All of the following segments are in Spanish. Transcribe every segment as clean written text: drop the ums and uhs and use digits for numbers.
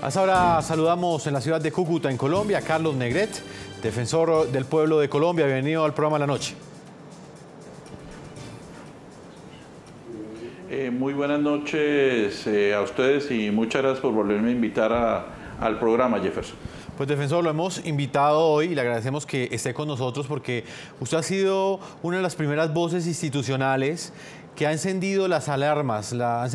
A esta hora saludamos en la ciudad de Cúcuta, en Colombia, a Carlos Negret, defensor del pueblo de Colombia. Bienvenido al programa La Noche. Muy buenas noches a ustedes y muchas gracias por volverme a invitar al programa, Jefferson. Pues, defensor, lo hemos invitado hoy y le agradecemos que esté con nosotros porque usted ha sido una de las primeras voces institucionales que ha encendido las alarmas, ha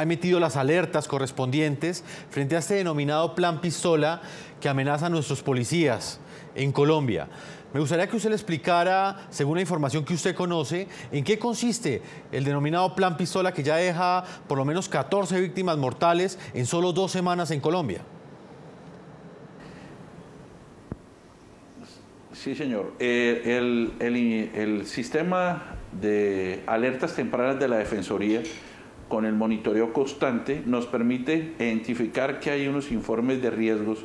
emitido las alertas correspondientes frente a este denominado Plan Pistola que amenaza a nuestros policías en Colombia. Me gustaría que usted le explicara, según la información que usted conoce, en qué consiste el denominado Plan Pistola que ya deja por lo menos 14 víctimas mortales en solo 2 semanas en Colombia. Sí, señor. El sistema de alertas tempranas de la Defensoría, con el monitoreo constante, nos permite identificar que hay unos informes de riesgos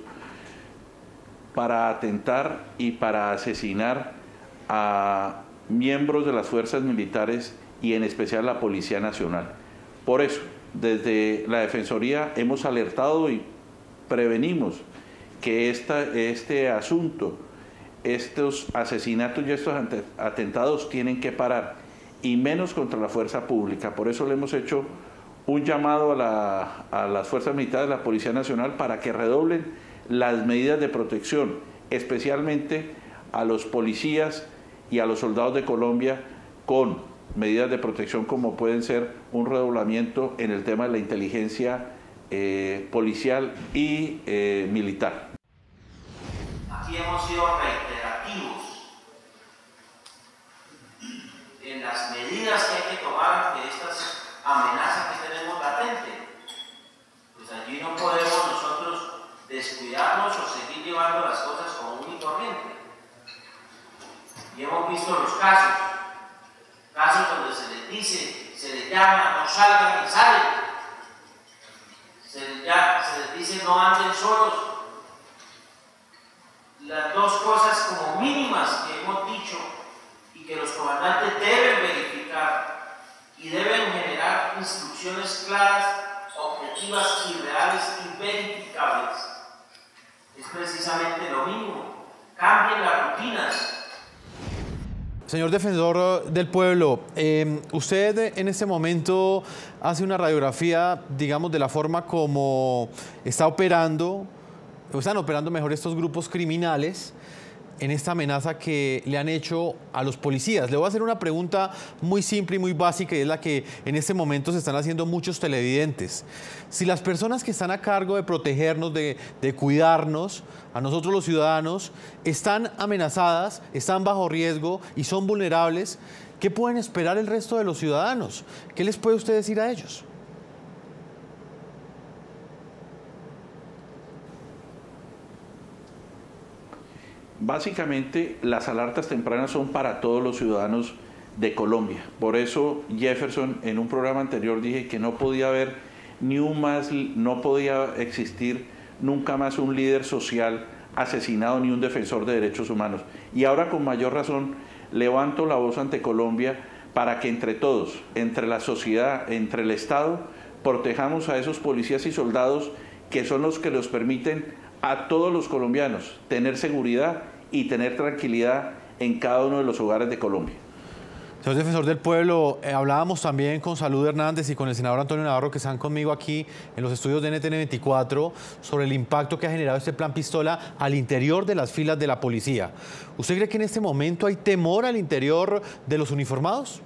para atentar y para asesinar a miembros de las fuerzas militares y en especial la Policía Nacional. Por eso, desde la Defensoría hemos alertado y prevenimos que este asunto, estos asesinatos y estos atentados tienen que parar, y menos contra la fuerza pública. Por eso le hemos hecho un llamado a las fuerzas militares, a la Policía Nacional, para que redoblen las medidas de protección, especialmente a los policías y a los soldados de Colombia, con medidas de protección como pueden ser un redoblamiento en el tema de la inteligencia policial y militar. Aquí hemos sido reiterativos en las medidas que hay que tomar ante estas amenazas que tenemos latentes. Pues allí no podemos nosotros descuidarnos o seguir llevando las cosas común y corriente. Y hemos visto los casos donde se les dice, se les llama, no salgan y salen. Se les dice no anden solos. Las dos cosas como mínimas que hemos dicho y que los comandantes deben verificar y deben generar instrucciones claras, objetivas y reales y verificables, es precisamente lo mínimo. Cambien las rutinas. Señor defensor del pueblo, usted en este momento hace una radiografía, digamos, de la forma como están operando mejor estos grupos criminales en esta amenaza que le han hecho a los policías. Le voy a hacer una pregunta muy simple y muy básica, y es la que en este momento se están haciendo muchos televidentes. Si las personas que están a cargo de protegernos, de cuidarnos, a nosotros los ciudadanos, están amenazadas, están bajo riesgo y son vulnerables, ¿qué pueden esperar el resto de los ciudadanos? ¿Qué les puede usted decir a ellos? Básicamente, las alertas tempranas son para todos los ciudadanos de Colombia. Por eso, Jefferson, en un programa anterior dije que no podía existir nunca más un líder social asesinado ni un defensor de derechos humanos. Y ahora, con mayor razón, levanto la voz ante Colombia para que entre todos, entre la sociedad, entre el Estado, protejamos a esos policías y soldados que son los que los permiten a todos los colombianos tener seguridad y tener tranquilidad en cada uno de los hogares de Colombia. Señor defensor del pueblo, hablábamos también con Salud Hernández y con el senador Antonio Navarro, que están conmigo aquí en los estudios de NTN 24, sobre el impacto que ha generado este Plan Pistola al interior de las filas de la policía. ¿Usted cree que en este momento hay temor al interior de los uniformados?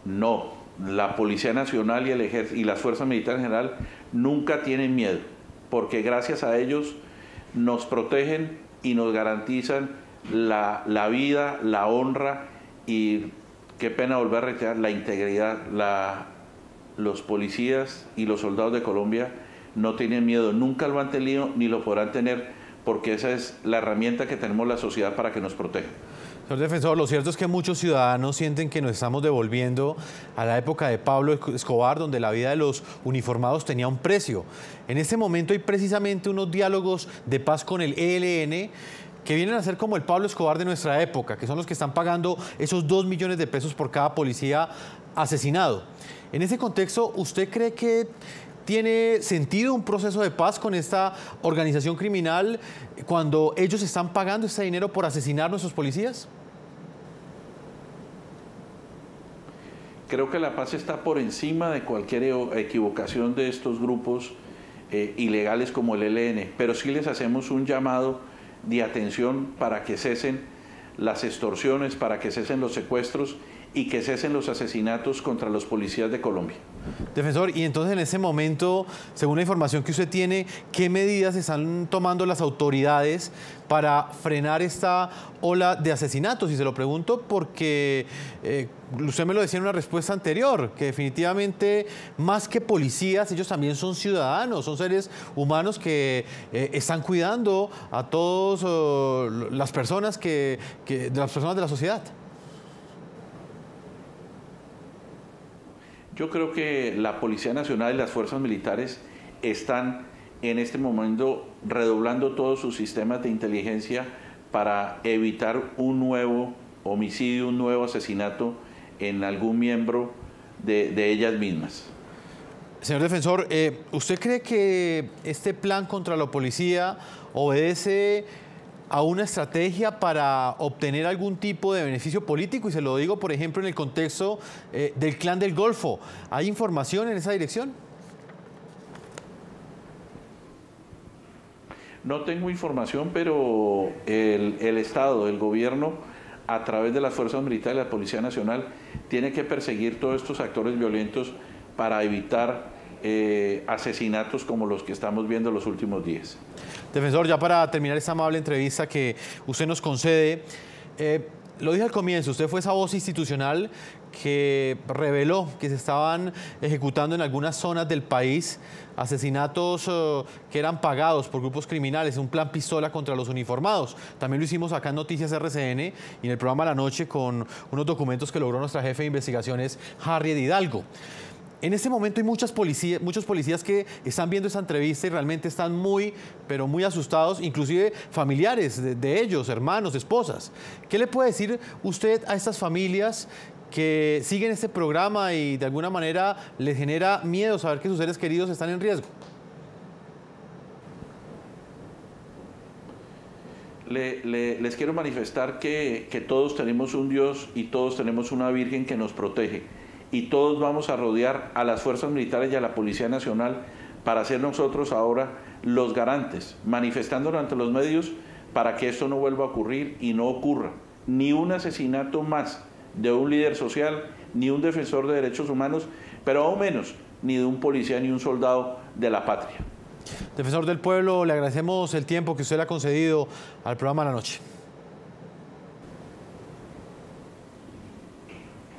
No. La Policía Nacional y el Ejército y las Fuerzas Militares en general nunca tienen miedo, porque gracias a ellos nos protegen y nos garantizan la vida, la honra y, qué pena volver a reiterar, la integridad. Los policías y los soldados de Colombia no tienen miedo, nunca lo han tenido ni lo podrán tener, porque esa es la herramienta que tenemos la sociedad para que nos proteja. Señor defensor, lo cierto es que muchos ciudadanos sienten que nos estamos devolviendo a la época de Pablo Escobar, donde la vida de los uniformados tenía un precio. En este momento hay precisamente unos diálogos de paz con el ELN que vienen a ser como el Pablo Escobar de nuestra época, que son los que están pagando esos 2 millones de pesos por cada policía asesinado. En ese contexto, ¿usted cree que tiene sentido un proceso de paz con esta organización criminal cuando ellos están pagando ese dinero por asesinar a nuestros policías? Creo que la paz está por encima de cualquier equivocación de estos grupos ilegales como el ELN, pero sí les hacemos un llamado de atención para que cesen las extorsiones, para que cesen los secuestros y que cesen los asesinatos contra los policías de Colombia. Defensor, y entonces en ese momento, según la información que usted tiene, ¿qué medidas están tomando las autoridades para frenar esta ola de asesinatos? Y se lo pregunto porque usted me lo decía en una respuesta anterior, que definitivamente más que policías, ellos también son ciudadanos, son seres humanos que están cuidando a todas las personas de la sociedad. Yo creo que la Policía Nacional y las fuerzas militares están en este momento redoblando todos sus sistemas de inteligencia para evitar un nuevo homicidio, un nuevo asesinato en algún miembro de ellas mismas. Señor defensor, ¿usted cree que este plan contra la policía obedece a una estrategia para obtener algún tipo de beneficio político? Y se lo digo, por ejemplo, en el contexto del Clan del Golfo. ¿Hay información en esa dirección? No tengo información, pero el Estado, el gobierno, a través de las fuerzas militares y la Policía Nacional, tiene que perseguir todos estos actores violentos para evitar asesinatos como los que estamos viendo los últimos días. Defensor, ya para terminar esta amable entrevista que usted nos concede, lo dije al comienzo, usted fue esa voz institucional que reveló que se estaban ejecutando en algunas zonas del país asesinatos que eran pagados por grupos criminales, un plan pistola contra los uniformados. También lo hicimos acá en Noticias RCN y en el programa La Noche con unos documentos que logró nuestra jefe de investigaciones, Harriet Hidalgo. En este momento hay muchos policías que están viendo esta entrevista y realmente están muy, pero muy asustados, inclusive familiares de ellos, hermanos, esposas. ¿Qué le puede decir usted a estas familias que siguen este programa y de alguna manera les genera miedo saber que sus seres queridos están en riesgo? Les quiero manifestar que todos tenemos un Dios y todos tenemos una Virgen que nos protege. Y todos vamos a rodear a las fuerzas militares y a la Policía Nacional para ser nosotros ahora los garantes, manifestándonos ante los medios para que esto no vuelva a ocurrir y no ocurra ni un asesinato más de un líder social, ni un defensor de derechos humanos, pero aún menos ni de un policía ni un soldado de la patria. Defensor del Pueblo, le agradecemos el tiempo que usted le ha concedido al programa La Noche.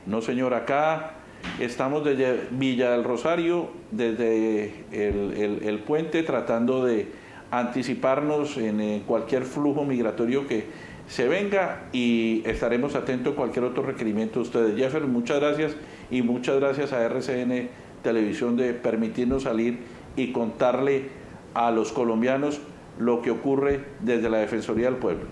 No, señor, acá estamos desde Villa del Rosario, desde el puente, tratando de anticiparnos en cualquier flujo migratorio que se venga y estaremos atentos a cualquier otro requerimiento de ustedes. Jeffer, muchas gracias y muchas gracias a RCN Televisión de permitirnos salir y contarle a los colombianos lo que ocurre desde la Defensoría del Pueblo.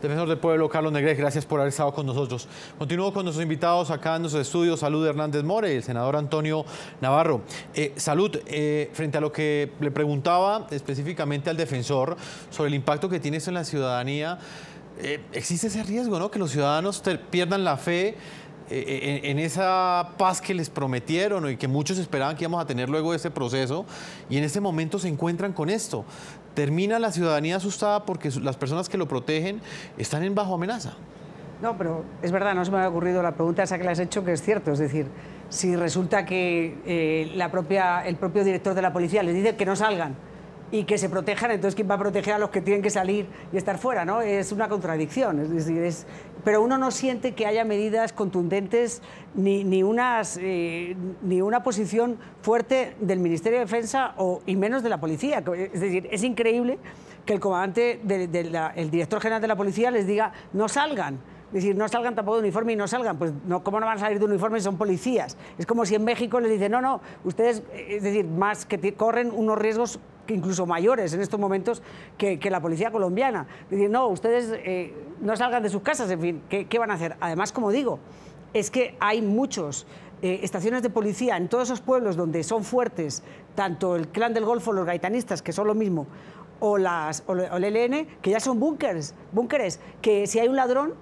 Defensor del Pueblo, Carlos Negrete, gracias por haber estado con nosotros. Continúo con nuestros invitados acá en nuestros estudios. Salud Hernández More y el senador Antonio Navarro. Salud, frente a lo que le preguntaba específicamente al defensor sobre el impacto que tiene esto en la ciudadanía, existe ese riesgo, ¿no? Que los ciudadanos pierdan la fe en esa paz que les prometieron y que muchos esperaban que íbamos a tener luego de este proceso, y en este momento se encuentran con esto. Termina la ciudadanía asustada porque las personas que lo protegen están en bajo amenaza. No, pero es verdad, no se me había ocurrido la pregunta esa que le has hecho, que es cierto. Es decir, si resulta que el propio director de la policía les dice que no salgan y que se protejan, entonces ¿quién va a proteger a los que tienen que salir y estar fuera, ¿no? Es una contradicción. Es decir, pero uno no siente que haya medidas contundentes ni una posición fuerte del Ministerio de Defensa y menos de la policía. Es decir, es increíble que el comandante, el director general de la policía les diga no salgan. Es decir, no salgan tampoco de uniforme y no salgan. Pues no, ¿cómo no van a salir de uniforme si son policías? Es como si en México les dicen, no, ustedes, es decir, más que corren unos riesgos que incluso mayores en estos momentos que la policía colombiana. Es decir, no, ustedes no salgan de sus casas, en fin, ¿qué van a hacer? Además, como digo, es que hay muchos estaciones de policía en todos esos pueblos donde son fuertes, tanto el Clan del Golfo, los gaitanistas, que son lo mismo, o el ELN, que ya son búnkeres, que si hay un ladrón,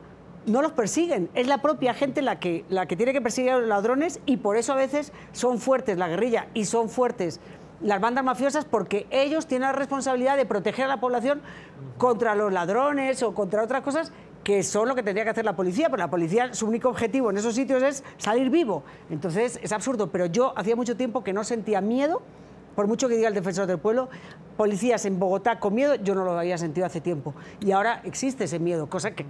no los persiguen. Es la propia gente la que tiene que perseguir a los ladrones, y por eso a veces son fuertes la guerrilla y son fuertes las bandas mafiosas, porque ellos tienen la responsabilidad de proteger a la población contra los ladrones o contra otras cosas que son lo que tendría que hacer la policía, porque la policía, su único objetivo en esos sitios es salir vivo. Entonces es absurdo, pero yo hacía mucho tiempo que no sentía miedo, por mucho que diga el defensor del pueblo, policías en Bogotá con miedo, yo no lo había sentido hace tiempo. Y ahora existe ese miedo, cosa que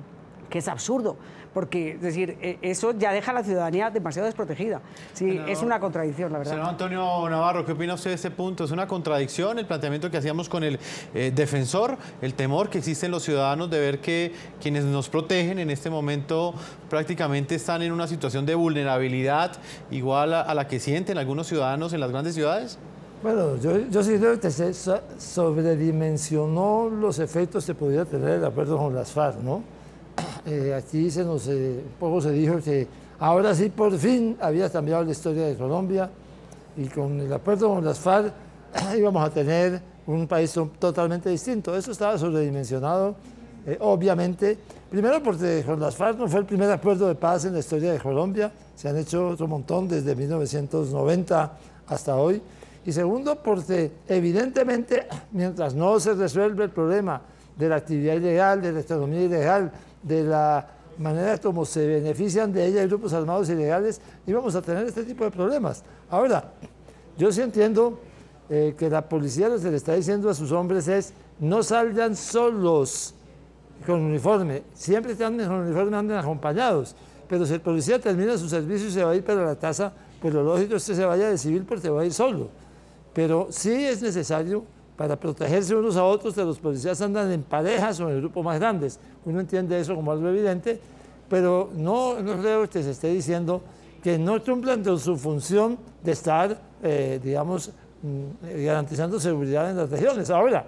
es absurdo, porque es decir, eso ya deja a la ciudadanía demasiado desprotegida. Sí, senador, es una contradicción, la verdad. Senador Antonio Navarro, ¿qué opina usted de este punto? ¿Es una contradicción el planteamiento que hacíamos con el defensor, el temor que existe en los ciudadanos de ver que quienes nos protegen en este momento prácticamente están en una situación de vulnerabilidad igual a la que sienten algunos ciudadanos en las grandes ciudades? Bueno, yo sí creo que se sobredimensionó los efectos que podría tener el acuerdo con las FARC, ¿no? Aquí un poco se dijo que ahora sí por fin había cambiado la historia de Colombia, y con el acuerdo con las FARC íbamos a tener un país totalmente distinto. Eso estaba sobredimensionado, obviamente. Primero porque con las FARC no fue el primer acuerdo de paz en la historia de Colombia, se han hecho otro montón desde 1990 hasta hoy. Y segundo porque evidentemente mientras no se resuelve el problema de la actividad ilegal, de la economía ilegal, de la manera como se benefician de ella grupos armados ilegales, íbamos a tener este tipo de problemas. Ahora, yo sí entiendo que la policía lo que le está diciendo a sus hombres es: no salgan solos con uniforme, siempre que anden con uniforme anden acompañados, pero si el policía termina su servicio y se va a ir para la casa, pues lo lógico es que se vaya de civil porque va a ir solo. Pero sí es necesario, para protegerse unos a otros, que los policías andan en parejas o en grupos más grandes. Uno entiende eso como algo evidente, pero no creo que se esté diciendo que no cumplan con su función de estar, garantizando seguridad en las regiones. Ahora,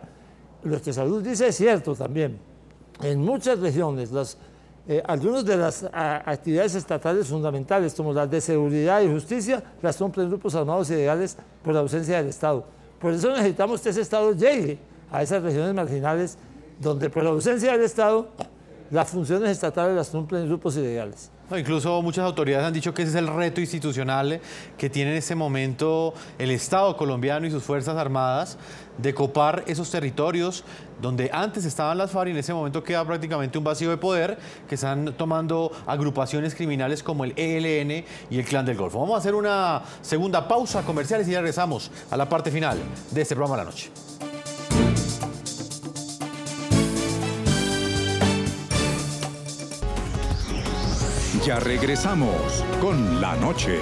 lo que Salud dice es cierto también. En muchas regiones, algunas de las actividades estatales fundamentales, como las de seguridad y justicia, las cumplen grupos armados ilegales por la ausencia del Estado. Por eso necesitamos que ese Estado llegue a esas regiones marginales donde por la ausencia del Estado las funciones estatales las cumplen grupos ilegales. No, incluso muchas autoridades han dicho que ese es el reto institucional que tiene en este momento el Estado colombiano y sus Fuerzas Armadas, de copar esos territorios donde antes estaban las FARC y en ese momento queda prácticamente un vacío de poder que están tomando agrupaciones criminales como el ELN y el Clan del Golfo. Vamos a hacer una segunda pausa comercial y ya regresamos a la parte final de este programa de la noche. Ya regresamos con La Noche.